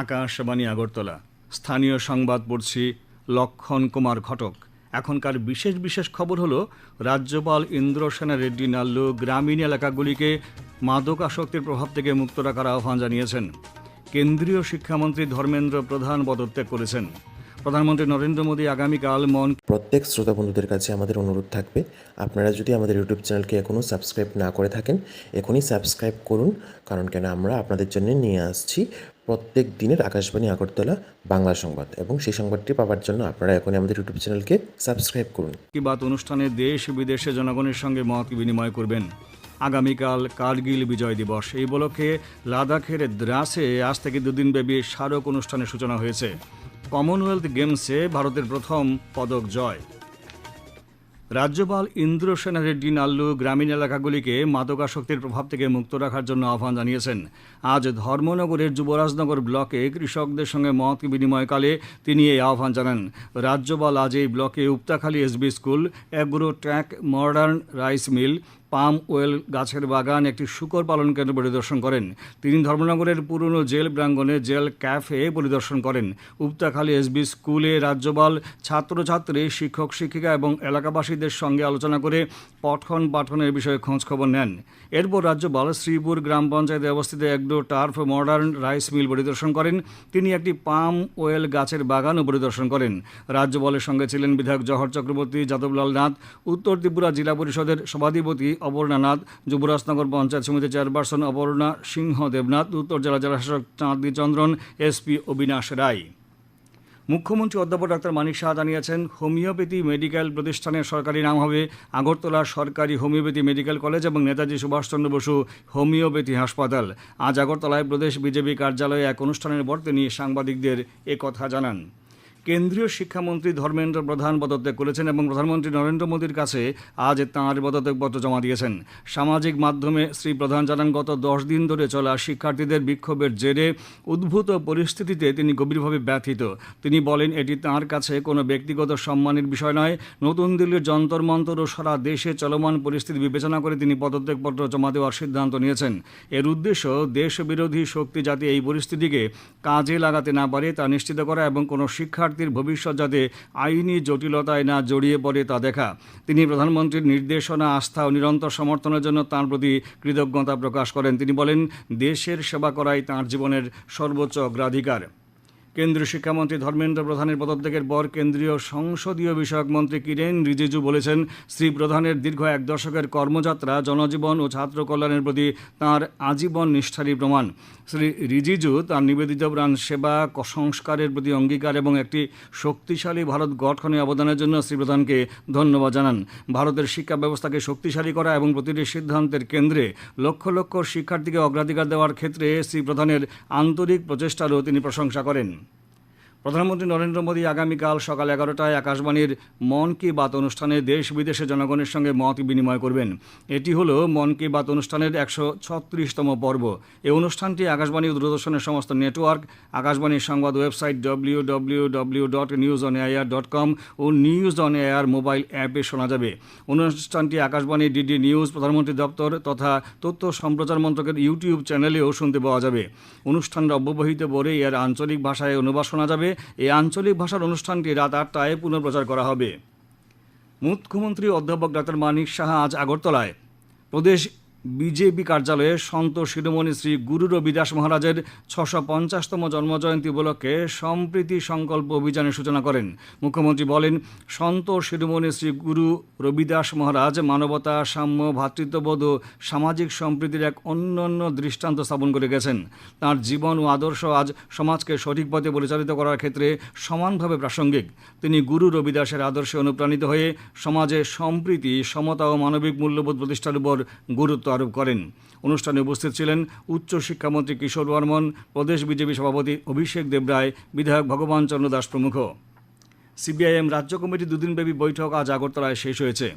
আকাশবাণী আগরতলা। স্থানীয় সংবাদ পড়ছি লক্ষণ কুমার ঘটক। এখনকার বিশেষ বিশেষ খবর হলো, রাজ্যপাল ইন্দ্রসেনা রেড্ডি নাল্লু গ্রামীণ এলাকাগুলিকে মাদকাসক্তির প্রভাব থেকে মুক্ত রাখার আহ্বান জানিয়েছেন। কেন্দ্রীয় শিক্ষামন্ত্রী ধর্মেন্দ্র প্রধান পদত্যাগ করেছেন। প্রধানমন্ত্রী নরেন্দ্র মোদী আগামীকাল প্রত্যেক শ্রোতা বন্ধুদের কাছে আমাদের অনুরোধ থাকবে, আপনারা যদি আমাদের ইউটিউব চ্যানেলকে এখনও সাবস্ক্রাইব না করে থাকেন, এখনই সাবস্ক্রাইব করুন। কারণ কেন আমরা আপনাদের জন্য নিয়ে আসছি প্রত্যেক দিনের আকাশবাণী আগরতলা বাংলা সংবাদ, এবং সেই সংবাদটি পাওয়ার জন্য আপনারা এখনই আমাদের ইউটিউব চ্যানেলকে সাবস্ক্রাইব করুন। কি বাত অনুষ্ঠানে দেশ বিদেশে জনগণের সঙ্গে মত বিনিময় করবেন। আগামীকাল কার্গিল বিজয় দিবস। এই উপলক্ষে লাদাখের দ্রাসে আজ থেকে দুদিনব্যাপী স্মারক অনুষ্ঠানের সূচনা হয়েছে। কমনওয়েলথ গেমসে ভারতের প্রথম পদক জয়। রাজ্যপাল ইন্দ্রসেনা রেড্ডি নাল্লু গ্রামীণ এলাকাগুলিকে মাদকাসক্তির প্রভাব থেকে মুক্ত রাখার জন্য আহ্বান জানিয়েছেন। আজ ধর্মনগরের যুবরাজনগর ব্লকে কৃষকদের সঙ্গে মত বিনিময়কালে তিনি এই আহ্বান জানান। রাজ্যপাল আজ এই ব্লকে Upatakhali SB school, agro track, modern rice mill, palm oil গাছের বাগান, একটি শূকর পালন কেন্দ্র পরিদর্শন করেন। তিনি ধর্মনগরের পুরনো জেল প্রাঙ্গণে জেল ক্যাফে পরিদর্শন করেন। উপতাখালী এসবি স্কুলে রাজ্যপাল ছাত্রছাত্রী, শিক্ষক শিক্ষিকা এবং এলাকাবাসীদের সঙ্গে আলোচনা করে পঠন পাঠনের বিষয়ে খোঁজখবর নেন। এরপর রাজ্যপাল শ্রীপুর গ্রাম পঞ্চায়েতে অবস্থিত agro turf, modern rice mill পরিদর্শন করেন। তিনি একটি পাম ওয়েল গাছের বাগানও পরিদর্শন করেন। রাজ্যপালের সঙ্গে ছিলেন বিধায়ক জহর চক্রবর্তী, যাদবলাল নাথ, উত্তর ত্রিপুরা জেলা পরিষদের সভাধিপতি অপর্ণা নাথ, যুবরাজনগর পঞ্চায়েত সমিতির চেয়ারপারসন অপর্ণা সিংহ দেবনাথ, উত্তর জেলা জেলাশাসক চাঁদনী চন্দ্রন, এসপি অবিনাশ রায়। মুখ্যমন্ত্রী অধ্যাপক ডক্টর মানিক সাহা জানিয়েছেন, হোমিওপ্যাথি মেডিকেল প্রতিষ্ঠানের সরকারি নাম হবে আগরতলা সরকারি হোমিওপ্যাথি মেডিকেল কলেজ এবং নেতাজি সুভাষচন্দ্র বসু হোমিওপ্যাথি হাসপাতাল। আজ আগরতলায় প্রদেশ বিজেপি কার্যালয়ে এক অনুষ্ঠানের পর তিনি সাংবাদিকদের একথা জানান। কেন্দ্রীয় শিক্ষামন্ত্রী ধর্মেন্দ্র প্রধান পদত্যাগ করেছেন এবং প্রধানমন্ত্রী নরেন্দ্র মোদীর কাছে আজ তাঁর পদত্যাগপত্র জমা দিয়েছেন। সামাজিক মাধ্যমে শ্রী প্রধান জানান, গত 10 দিন ধরে চলা শিক্ষার্থীদের বিক্ষোভের জেরে উদ্ভূত পরিস্থিতিতে তিনি গভীরভাবে ব্যথিত। তিনি বলেন, এটি তাঁর কাছে কোনো ব্যক্তিগত সম্মানের বিষয় নয়। নতুন দিল্লির যন্তর মন্তর ও সারা দেশে চলমান পরিস্থিতি বিবেচনা করে তিনি পদত্যাগপত্র জমা দেওয়ার সিদ্ধান্ত নিয়েছেন। এর উদ্দেশ্য দেশবিরোধী শক্তি যাতে এই পরিস্থিতিকে কাজে লাগাতে না পারে তা নিশ্চিত করা এবং কোনো শিক্ষার্থীর ভবিষ্যৎ যাতে আইনি জটিলতায় না জড়িয়ে পড়ে তা দেখা। তিনি প্রধানমন্ত্রীর নির্দেশনা, আস্থা ও নিরন্তর সমর্থনের জন্য তাঁর প্রতি কৃতজ্ঞতা প্রকাশ করেন। তিনি বলেন, দেশের সেবা করাই তাঁর জীবনের সর্বোচ্চ অগ্রাধিকার। কেন্দ্রীয় শিক্ষামন্ত্রী ধর্মেন্দ্র প্রধানের পদত্যাগের পর কেন্দ্রীয় সংসদীয় বিষয়ক মন্ত্রী কিরেন রিজিজু বলেছেন, শ্রী প্রধানের দীর্ঘ 1 দশকের কর্মযাত্রা জনজীবন ও ছাত্র কল্যাণের প্রতি তাঁর আজীবন নিষ্ঠারই প্রমাণ। শ্রী রিজিজু তাঁর নিবেদিত প্রাণ সেবা, সংস্কারের প্রতি অঙ্গীকার এবং একটি শক্তিশালী ভারত গঠনে অবদানের জন্য শ্রী প্রধানকে ধন্যবাদ জানান। ভারতের শিক্ষা ব্যবস্থাকে শক্তিশালী করা এবং প্রতিটি সিদ্ধান্তের কেন্দ্রে লক্ষ লক্ষ শিক্ষার্থীকে অগ্রাধিকার দেওয়ার ক্ষেত্রে শ্রী প্রধানের আন্তরিক প্রচেষ্টারও তিনি প্রশংসা করেন। প্রধানমন্ত্রী নরেন্দ্র মোদী আগামীকাল সকাল 11টায় আকাশবাণীর মন কি বাত অনুষ্ঠানে দেশ বিদেশে জনগণের সঙ্গে মত বিনিময় করবেন। এটি হলো মন কি বাত অনুষ্ঠানের 136তম পর্ব। এই অনুষ্ঠানটি আকাশবাণী ও দূরদর্শনের সমস্ত নেটওয়ার্ক, আকাশবাণীর সংবাদ ওয়েবসাইট www.newsonair.com ও নিউজ অন এয়ার মোবাইল অ্যাপে শোনা যাবে। অনুষ্ঠানটি আকাশবাণী, ডিডি নিউজ, প্রধানমন্ত্রী দপ্তর তথা তথ্য সম্প্রচার মন্ত্রকের ইউটিউব চ্যানেলেও শুনতে পাওয়া যাবে। অনুষ্ঠানটা অব্যবহিত পরে এর আঞ্চলিক ভাষায় অনুবাদ শোনা যাবে। এই আঞ্চলিক ভাষার অনুষ্ঠানটি রাত 8টায় পুনঃপ্রচার করা হবে। মুখ্যমন্ত্রী অধ্যাপক ডক্টর মানিক সাহা আজ আগরতলায় প্রদেশ বিজেপি কার্যালয়ে সন্ত শিরোমণি শ্রী গুরু রবিদাস মহারাজের 650তম জন্মজয়ন্তী উপলক্ষে সম্প্রীতি সংকল্প অভিযানের সূচনা করেন। মুখ্যমন্ত্রী বলেন, সন্ত শিরোমণি শ্রী গুরু রবিদাস মহারাজ মানবতা, সাম্য, ভ্রাতৃত্ববোধ ও সামাজিক সম্প্রীতির এক অনন্য দৃষ্টান্ত স্থাপন করে গেছেন। তাঁর জীবন ও আদর্শ আজ সমাজকে সঠিক পথে পরিচালিত করার ক্ষেত্রে সমানভাবে প্রাসঙ্গিক। তিনি গুরু রবিদাসের আদর্শে অনুপ্রাণিত হয়ে সমাজে সম্প্রীতি, সমতা ও মানবিক মূল্যবোধ প্রতিষ্ঠার উপর গুরুত্ব আরোপ করেন। অনুষ্ঠানে উপস্থিত ছিলেন উচ্চশিক্ষামন্ত্রী কিশোর বর্মন, প্রদেশ বিজেপি সভাপতি অভিষেক দেবরায়, বিধায়ক ভগবান চন্দ্র দাস প্রমুখ। সিপিআইএম রাজ্য কমিটির দুদিনব্যাপী বৈঠক আজ আগরতলায় শেষ হয়েছে।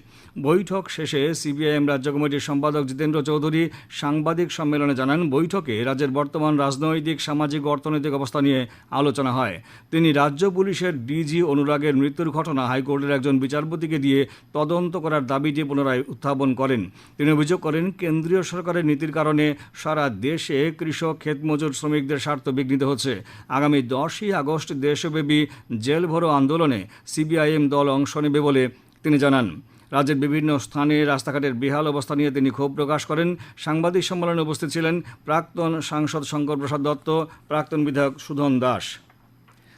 বৈঠক শেষে সিপিআইএম রাজ্য কমিটির সম্পাদক জিতেন্দ্র চৌধুরী সাংবাদিক সম্মেলনে জানান, বৈঠকে রাজ্যের বর্তমান রাজনৈতিক, সামাজিক, অর্থনৈতিক অবস্থা নিয়ে আলোচনা হয়। তিনি রাজ্য পুলিশের ডিজি অনুরাগের মৃত্যুর ঘটনা হাইকোর্টের একজন বিচারপতিকে দিয়ে তদন্ত করার দাবিটি পুনরায় উত্থাপন করেন। তিনি অভিযোগ করেন, কেন্দ্রীয় সরকারের নীতির কারণে সারা দেশে কৃষক, ক্ষেতমজুর, শ্রমিকদের স্বার্থ বিঘ্নিত হচ্ছে। আগামী 10ই আগস্ট দেশব্যাপী জেল ভরো আন্দোলনে সিপিআইএম দল অংশ নেবে বলে তিনি জানান। রাজ্যের বিভিন্ন স্থানে রাস্তাঘাটের বেহাল অবস্থা নিয়ে তিনি ক্ষোভ প্রকাশ করেন। সাংবাদিক সম্মেলনে উপস্থিত ছিলেন প্রাক্তন সাংসদ শঙ্কর প্রসাদ দত্ত, প্রাক্তন বিধায়ক সুধন দাস।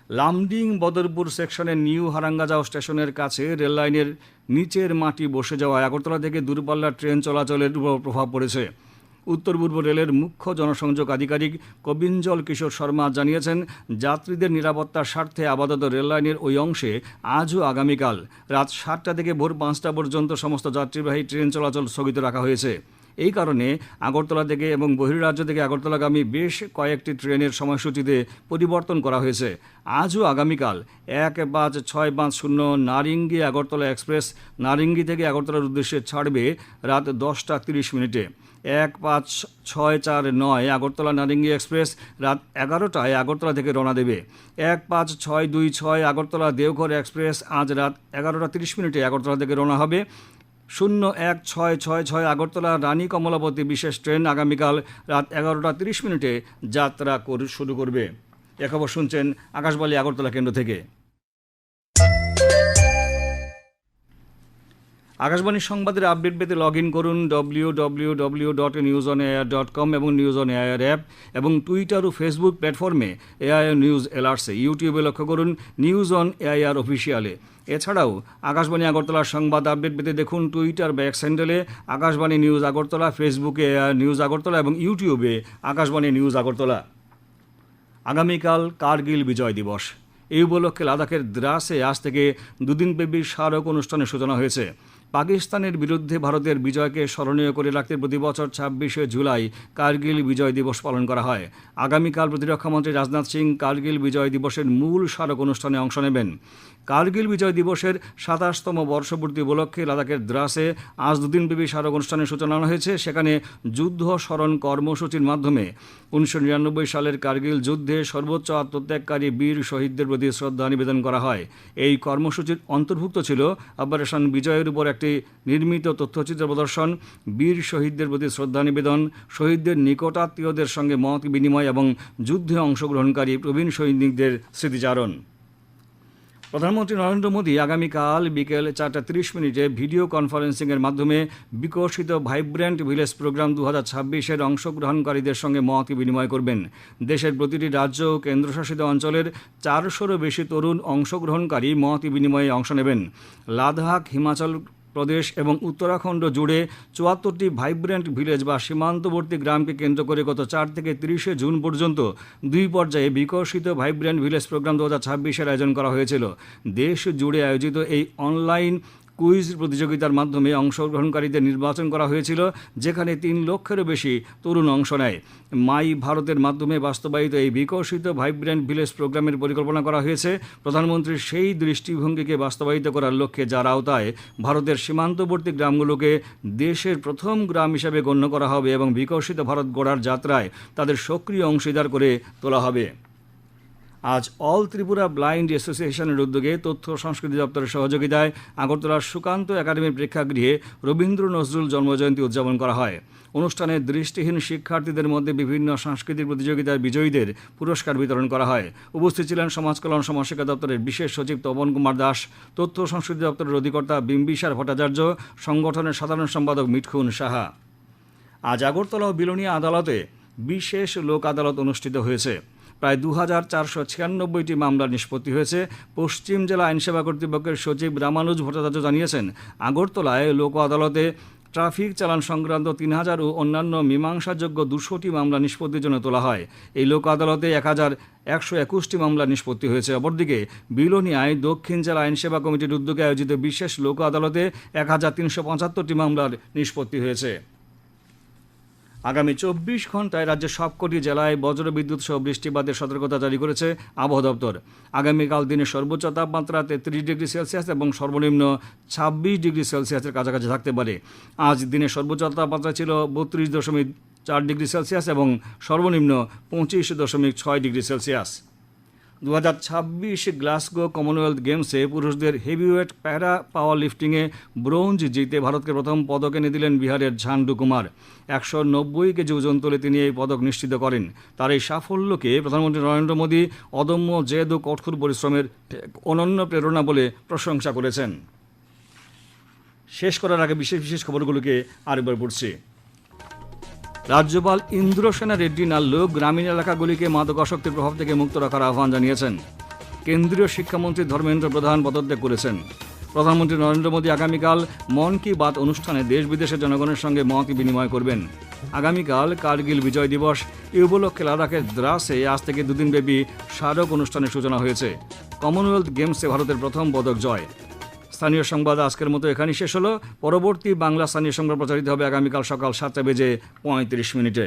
লামডিং বদরপুর সেকশনের নিউ হারাঙ্গাজাও স্টেশনের কাছে রেললাইনের নিচের মাটি বসে যাওয়ায় আগরতলা থেকে দূরপাল্লার ট্রেন চলাচলের উপর প্রভাব পড়েছে। উত্তর পূর্ব রেলের মুখ্য জনসংযোগ আধিকারিক কবিঞ্জল কিশোর শর্মা জানিয়েছেন, যাত্রীদের নিরাপত্তার স্বার্থে আপাতত রেললাইনের ওই অংশে আজও আগামীকাল রাত 7টা থেকে ভোর 5টা পর্যন্ত সমস্ত যাত্রীবাহী ট্রেন চলাচল স্থগিত রাখা হয়েছে। এই কারণে আগরতলা থেকে এবং বহির্রাজ্য থেকে আগরতলাগামী বেশ কয়েকটি ট্রেনের সময়সূচিতে পরিবর্তন করা হয়েছে। আজও আগামীকাল 1-5-6-5-0 নারিঙ্গি আগরতলা এক্সপ্রেস নারিঙ্গি থেকে আগরতলার উদ্দেশ্যে ছাড়বে রাত 10:30 1-5-6-4-9 আগরতলা নারিঙ্গি এক্সপ্রেস রাত 11টায় আগরতলা থেকে রওনা দেবে। 1-5-6-2-6 আগরতলা দেওঘর এক্সপ্রেস আজ রাত 11:30 আগরতলা থেকে রওনা হবে। 01-6-6-6 আগরতলা রানী কমলাবতী বিশেষ ট্রেন আগামীকাল রাত 11:30 যাত্রা শুরু করবে। এ খবর শুনছেন আকাশবাণী আগরতলা কেন্দ্র থেকে। আকাশবাণী সংবাদের আপডেট পেতে লগ ইন করুন www.newsonair.com এবং নিউজ অন এআইআর অ্যাপ এবং টুইটার ও ফেসবুক প্ল্যাটফর্মে এআইআর নিউজ এলার্টসে। ইউটিউবে লক্ষ্য করুন নিউজ অন এআইআর অফিসিয়ালে। এছাড়াও আকাশবাণী আগরতলার সংবাদ আপডেট পেতে দেখুন টুইটার বা এক্স হ্যান্ডেলে আকাশবাণী নিউজ আগরতলা, ফেসবুকে এআইআর নিউজ আগরতলা এবং ইউটিউবে আকাশবাণী নিউজ আগরতলা। আগামীকাল কার্গিল বিজয় দিবস। এই উপলক্ষে লাদাখের দ্রাসে আজ থেকে দুদিনব্যাপী স্মারক অনুষ্ঠানের সূচনা হয়েছে। পাকিস্তানের বিরুদ্ধে ভারতের বিজয়কে স্মরণীয় করে রাখতে প্রতি বছর 26শে জুলাই কার্গিল বিজয় দিবস পালন করা হয়। আগামীকাল প্রতিরক্ষামন্ত্রী রাজনাথ সিং কার্গিল বিজয় দিবসের মূল স্মারক অনুষ্ঠানে অংশ নেবেন। কার্গিল বিজয় দিবসের 27তম বর্ষপূর্তি উপলক্ষে লাদাখের দ্রাসে আজ দুদিনব্যাপী স্মারক অনুষ্ঠানের সূচনা হয়েছে। সেখানে যুদ্ধ স্মরণ কর্মসূচির মাধ্যমে 1999 সালের কার্গিল যুদ্ধে সর্বোচ্চ আত্মত্যাগকারী বীর শহীদদের প্রতি শ্রদ্ধা নিবেদন করা হয়। এই কর্মসূচির অন্তর্ভুক্ত ছিল অপারেশন বিজয়ের উপর একটি নির্মিত তথ্যচিত্র প্রদর্শন, বীর শহীদদের প্রতি শ্রদ্ধা নিবেদন, শহীদদের নিকটাত্মীয়দের সঙ্গে মত বিনিময় এবং যুদ্ধে অংশগ্রহণকারী প্রবীণ সৈনিকদের স্মৃতিচারণ। প্রধানমন্ত্রী নরেন্দ্র মোদী আগামীকাল বিকেল 4:30 ভিডিও কনফারেন্সিংয়ের মাধ্যমে বিকশিত ভাইব্র্যান্ট ভিলেজ প্রোগ্রাম 2026-এর অংশগ্রহণকারীদের সঙ্গে মত বিনিময় করবেন। দেশের প্রতিটি রাজ্য ও কেন্দ্রশাসিত অঞ্চলের 400-রও বেশি তরুণ অংশগ্রহণকারী মত বিনিময়ে অংশ নেবেন। লাদাখ, হিমাচল প্রদেশ এবং উত্তরাখণ্ড জুড়ে 74টি ভাইব্র্যান্ট ভিলেজ বা সীমান্তবর্তী গ্রামকে কেন্দ্র করে গত 4 থেকে 30শে জুন পর্যন্ত 2 পর্যায়ে বিকশিত ভাইব্র্যান্ট ভিলেজ প্রোগ্রাম 2026-এর আয়োজন করা হয়েছিল। দেশ জুড়ে আয়োজিত এই অনলাইন কুইজ প্রতিযোগিতার মাধ্যমে অংশগ্রহণকারীদের নির্বাচন করা হয়েছিল, যেখানে 3 লক্ষেরও বেশি তরুণ অংশ নেয়। মাই ভারতের মাধ্যমে বাস্তবায়িত এই বিকশিত ভাইব্র্যান্ট ভিলেজ প্রোগ্রামের পরিকল্পনা করা হয়েছে প্রধানমন্ত্রীর সেই দৃষ্টিভঙ্গিকে বাস্তবায়িত করার লক্ষ্যে, যার আওতায় ভারতের সীমান্তবর্তী গ্রামগুলোকে দেশের প্রথম গ্রাম হিসেবে গণ্য করা হবে এবং বিকশিত ভারত গড়ার যাত্রায় তাদের সক্রিয় অংশীদার করে তোলা হবে। আজ অল ত্রিপুরা ব্লাইন্ড অ্যাসোসিয়েশনের উদ্যোগে তথ্য সংস্কৃতি দপ্তরের সহযোগিতায় আগরতলার সুকান্ত একাডেমির প্রেক্ষাগৃহে রবীন্দ্র নজরুল জন্মজয়ন্তী উদযাপন করা হয়। অনুষ্ঠানে দৃষ্টিহীন শিক্ষার্থীদের মধ্যে বিভিন্ন সাংস্কৃতিক প্রতিযোগিতার বিজয়ীদের পুরস্কার বিতরণ করা হয়। উপস্থিত ছিলেন সমাজ কল্যাণ সমাজশিক্ষা দপ্তরের বিশেষ সচিব তপন কুমার দাস, তথ্য সংস্কৃতি দপ্তরের অধিকর্তা বিম্বিসার ভট্টাচার্য, সংগঠনের সাধারণ সম্পাদক মিঠুন সাহা। আজ আগরতলা ও বিলোনিয়া আদালতে বিশেষ লোক আদালত অনুষ্ঠিত হয়েছে। প্রায় 2496টি মামলার নিষ্পত্তি হয়েছে। পশ্চিম জেলা আইনসেবা কর্তৃপক্ষের সচিব রামানুজ ভট্টাচার্য জানিয়েছেন, আগরতলায় লোক আদালতে ট্রাফিক চালান সংক্রান্ত 3000 ও অন্যান্য মীমাংসাযোগ্য 200টি মামলা নিষ্পত্তির জন্য তোলা হয়। এই লোক আদালতে 1121টি মামলা নিষ্পত্তি হয়েছে। অপরদিকে বিলোনিয়ায় দক্ষিণ জেলা আইনসেবা কমিটির উদ্যোগে আয়োজিত বিশেষ লোক আদালতে 1375টি মামলার নিষ্পত্তি হয়েছে। আগামী 24 ঘন্টায় রাজ্যের সবকটি জেলায় বজ্রবিদ্যুৎ সহ বৃষ্টিপাতের সতর্কতা জারি করেছে আবহাওয়া দপ্তর। আগামীকাল দিনের সর্বোচ্চ তাপমাত্রা 33 ডিগ্রি সেলসিয়াস এবং সর্বনিম্ন 26 ডিগ্রি সেলসিয়াসের কাছাকাছি থাকতে পারে। আজ দিনের সর্বোচ্চ তাপমাত্রা ছিল 32.4 ডিগ্রি সেলসিয়াস এবং সর্বনিম্ন 25.6 ডিগ্রি সেলসিয়াস। 2026 গ্লাসগো কমনওয়েলথ গেমসে পুরুষদের হেভিওয়েট প্যারা পাওয়ার লিফটিংয়ে ব্রোঞ্জ জিতে ভারতকে প্রথম পদক এনে দিলেন বিহারের ঝান্ডু কুমার। 190 কেজি ওজন তুলে তিনি এই পদক নিশ্চিত করেন। তার এই সাফল্যকে প্রধানমন্ত্রী নরেন্দ্র মোদী অদম্য জেদ ও কঠোর পরিশ্রমের অনন্য প্রেরণা বলে প্রশংসা করেছেন। শেষ করার আগে বিশেষ খবরগুলোকে আরেকবার পড়ছি। রাজ্যপাল ইন্দ্রসেনা রেড্ডি নাল্লু গ্রামীণ এলাকাগুলিকে মাদকাসক্তির প্রভাব থেকে মুক্ত রাখার আহ্বান জানিয়েছেন। কেন্দ্রীয় শিক্ষামন্ত্রী ধর্মেন্দ্র প্রধান পদত্যাগ করেছেন। প্রধানমন্ত্রী নরেন্দ্র মোদী আগামীকাল মন কি বাত অনুষ্ঠানে দেশ বিদেশের জনগণের সঙ্গে মত বিনিময় করবেন। আগামীকাল কার্গিল বিজয় দিবস। এই উপলক্ষে লাদাখের দ্রাসে আজ থেকে দুদিনব্যাপী স্মারক অনুষ্ঠানের সূচনা হয়েছে। কমনওয়েলথ গেমসে ভারতের প্রথম পদক জয়। স্থানীয় সংবাদ আজকের মতো এখানেই শেষ হলো। পরবর্তী বাংলা স্থানীয় সংবাদ প্রচারিত হবে আগামীকাল সকাল 7:35 মিনিটে।